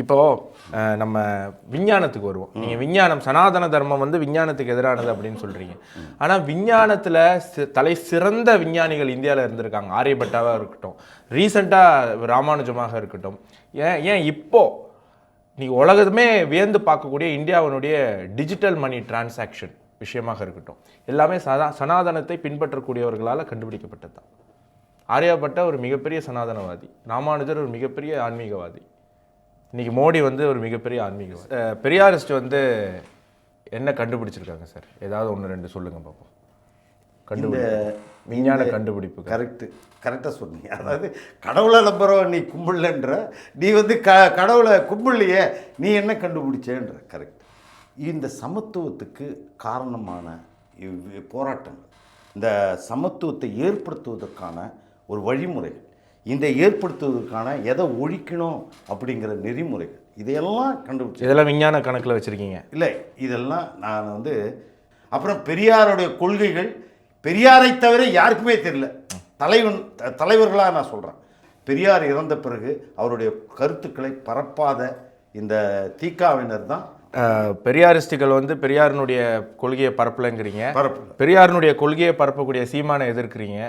இப்போது நம்ம விஞ்ஞானத்துக்கு வருவோம். நீங்கள் விஞ்ஞானம் சனாதன தர்மம் வந்து விஞ்ஞானத்துக்கு எதிரானது அப்படின்னு சொல்கிறீங்க. ஆனால் விஞ்ஞானத்தில் தலை சிறந்த விஞ்ஞானிகள் இந்தியாவில் இருந்திருக்காங்க. ஆரியபட்டாவாக இருக்கட்டும், ரீசெண்டாக ராமானுஜமாக இருக்கட்டும். ஏன் இப்போது நீங்கள் உலகமே வியந்து பார்க்கக்கூடிய இந்தியாவினுடைய டிஜிட்டல் மணி டிரான்சாக்ஷன் விஷயமாக இருக்கட்டும், எல்லாமே சனாதனத்தை பின்பற்றக்கூடியவர்களால் கண்டுபிடிக்கப்பட்டது தான். ஆரியபட்டா ஒரு மிகப்பெரிய சனாதனவாதி, ராமானுஜர் ஒரு மிகப்பெரிய ஆன்மீகவாதி, இன்னைக்கு மோடி வந்து ஒரு மிகப்பெரிய ஆன்மீகவாதி. பெரியாரிஸ்ட் வந்து என்ன கண்டுபிடிச்சிருக்காங்க சார்? ஏதாவது ஒன்று ரெண்டு சொல்லுங்க பார்ப்போம். விஞ்ஞான கண்டுபிடிப்பு. கரெக்டாக சொன்னீங்க. அதாவது கடவுளை நம்புறோம் நீ கும்பிடலன்ற, நீ வந்து கடவுளை கும்பிடலையே நீ என்ன கண்டுபிடிச்சேன்ற. கரெக்ட். இந்த சமத்துவத்துக்கு காரணமான போராட்டங்கள், இந்த சமத்துவத்தை ஏற்படுத்துவதற்கான ஒரு வழிமுறைகள், இந்த ஏற்படுத்துவதற்கான எதை ஒழிக்கணும் அப்படிங்கிற நெறிமுறைகள், இதையெல்லாம் கண்டுபிடிச்சி இதெல்லாம் விஞ்ஞான கணக்கில் வச்சுருக்கீங்க? இல்லை, இதெல்லாம் நான் வந்து அப்புறம் பெரியாருடைய கொள்கைகள் பெரியாரை தவிர யாருக்குமே தெரியல. தலைவர்களாக நான் சொல்கிறேன். பெரியார் இறந்த பிறகு அவருடைய கருத்துக்களை பரப்பாத இந்த தீக்காவினர் தான் பெரியாரிஸ்டுகள் வந்து பெரியாரினுடைய கொள்கையை பரப்பலைங்கிறீங்க. பெரியாரினுடைய கொள்கையை பரப்பக்கூடிய சீமானை எதிர்க்கிறீங்க.